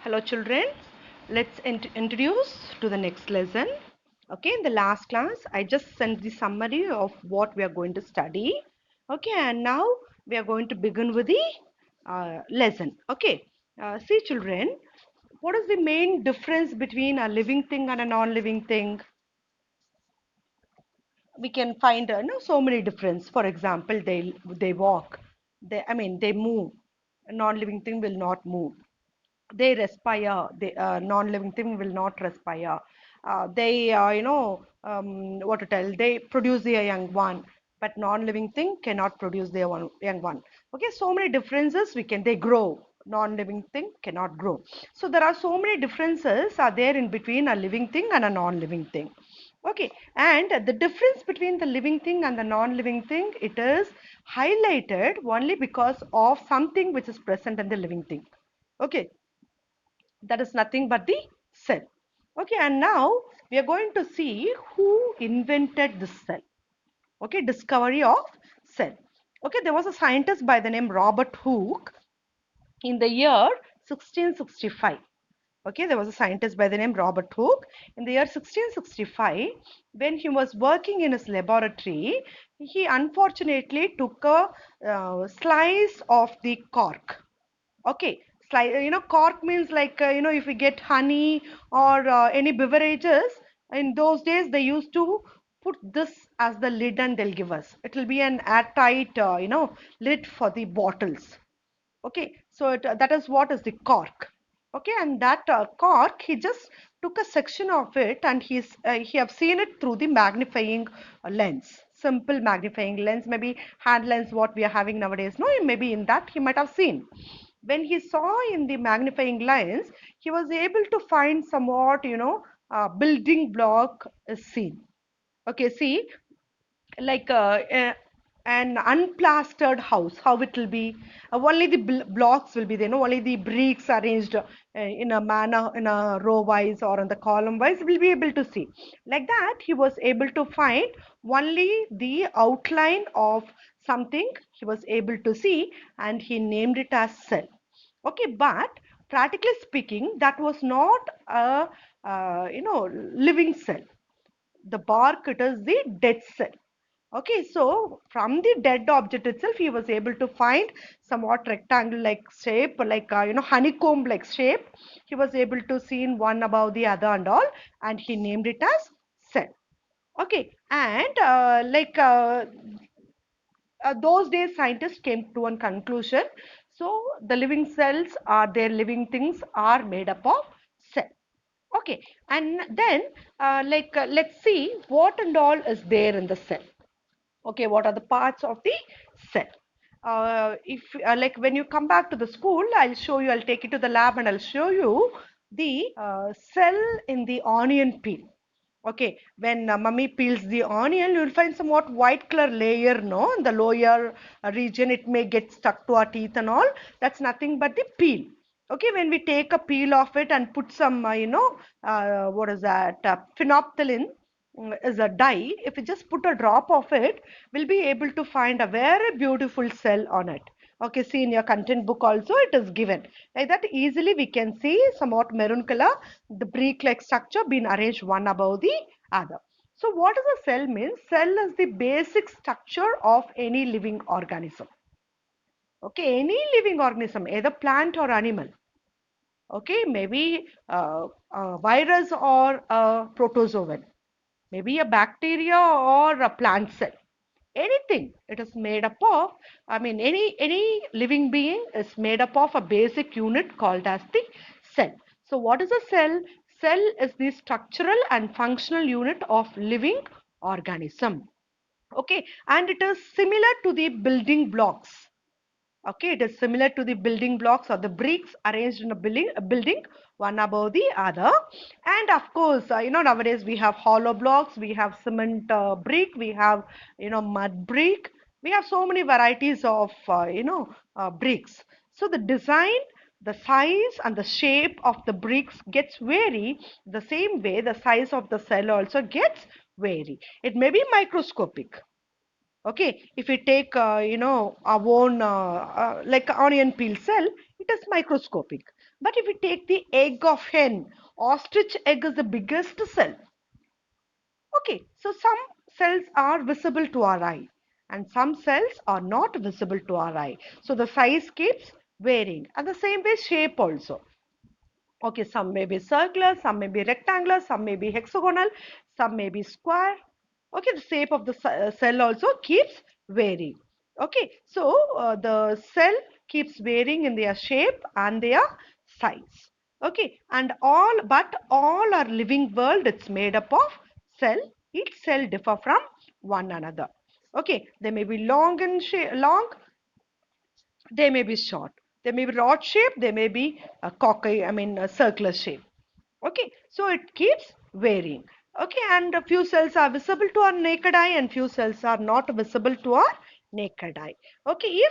Hello children, let's introduce to the next lesson. Okay, in the last class I just sent the summary of what we are going to study. Okay, and now we are going to begin with the lesson. Okay, see children, what is the main difference between a living thing and a non-living thing? We can find so many difference. For example, they walk, they move. A non-living thing will not move. They respire. The non-living thing will not respire. They what to tell, they produce their young one, but non-living thing cannot produce their young one. Okay, so many differences. They grow. Non-living thing cannot grow. So there are so many differences are there in between a living thing and a non-living thing. Okay, and the difference between the living thing and the non-living thing, it is highlighted only because of something which is present in the living thing. Okay, that is nothing but the cell. Okay, and now we are going to see who invented this cell. Okay, discovery of cell. Okay, there was a scientist by the name Robert Hooke in the year 1665. Okay, there was a scientist by the name Robert Hooke in the year 1665. When he was working in his laboratory, he unfortunately took a slice of the cork. Okay, cork means like, if we get honey or any beverages, in those days they used to put this as the lid and they'll give us. It will be an airtight, lid for the bottles. Okay, so that is what is the cork. Okay, and that cork, he just took a section of it and he have seen it through the magnifying lens. Simple magnifying lens, maybe hand lens, what we are having nowadays. No, maybe in that he might have seen. When he saw in the magnifying lens, he was able to find somewhat, building block is seen. Okay, see, like an unplastered house, how it will be. Only the blocks will be there, no, only the bricks arranged in a manner, in a row wise or on the column wise, we'll be able to see. Like that, he was able to find only the outline of something he was able to see, and he named it as cell. Okay, but practically speaking, that was not a living cell. The bark, it is the dead cell. Okay, so from the dead object itself, he was able to find somewhat rectangle like shape, like honeycomb like shape. He was able to see in one above the other and all, and he named it as cell. Okay, and those days scientists came to one conclusion. So the living cells are their living things are made up of cell. Okay, and then let's see what and all is there in the cell. Okay, what are the parts of the cell? If like when you come back to the school, I'll show you, I'll take you to the lab and I'll show you the cell in the onion peel. Okay, when mummy peels the onion, you'll find somewhat white color layer, no, in the lower region. It may get stuck to our teeth and all. That's nothing but the peel. Okay, when we take a peel of it and put some, what is that, phenolphthalein, is a dye. If we just put a drop of it, we'll be able to find a very beautiful cell on it. Okay, see in your content book also it is given. Like that easily we can see somewhat maroon color, the brick-like structure being arranged one above the other. So what does a cell mean? Cell is the basic structure of any living organism. Okay, any living organism, either plant or animal. Okay, maybe a virus or a protozoan, maybe a bacteria or a plant cell. Anything it is made up of, any living being is made up of a basic unit called as the cell. So what is a cell? Cell is the structural and functional unit of living organism. Okay, and it is similar to the building blocks. Okay, it is similar to the building blocks or the bricks arranged in a building one above the other. And of course, nowadays we have hollow blocks, we have cement brick, we have, mud brick. We have so many varieties of, bricks. So the design, the size and the shape of the bricks gets vary. The same way the size of the cell also gets vary. It may be microscopic. Okay, if we take, our own like onion peel cell, it is microscopic. But if we take the egg of hen, ostrich egg is the biggest cell. Okay, so some cells are visible to our eye and some cells are not visible to our eye. So the size keeps varying, and the same way shape also. Okay, some may be circular, some may be rectangular, some may be hexagonal, some may be square. Okay, the shape of the cell also keeps varying. Okay, so the cell keeps varying in their shape and their size. Okay, and all our living world, it's made up of cell. Each cell differ from one another. Okay, they may be long in shape, long, they may be short. They may be rod shape. They may be a circular shape. Okay, so it keeps varying. Okay, and a few cells are visible to our naked eye and few cells are not visible to our naked eye. Okay,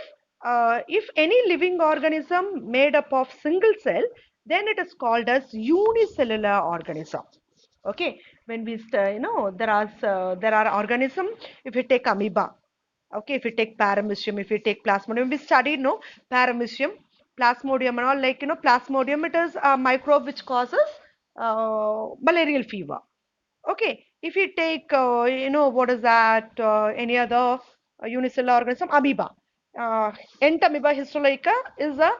if any living organism made up of single cell, then it is called as unicellular organism. Okay, when we there are organism. If you take amoeba, okay, if you take paramecium, if you take plasmodium, we studied no paramecium, plasmodium and all, like plasmodium, it is a microbe which causes malarial fever. Okay, if you take what is that, any other unicellular organism, amoeba, uh, entamoeba histolytica is a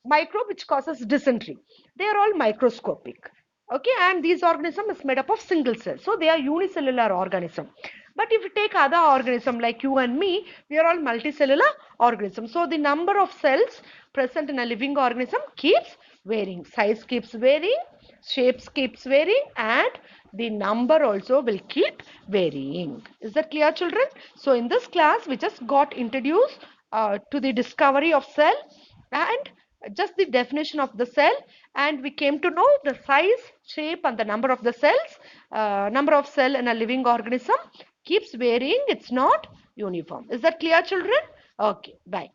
microbe which causes dysentery. They are all microscopic. Okay, and these organisms is made up of single cells, so they are unicellular organism. But if you take other organism like you and me, we are all multicellular organisms. So the number of cells present in a living organism keeps varying, size keeps varying, shapes keeps varying, and the number also will keep varying. Is that clear, children? So in this class we just got introduced to the discovery of cell and just the definition of the cell, and we came to know the size, shape and the number of the cells. Number of cell in a living organism keeps varying, it's not uniform. Is that clear, children? Okay, bye.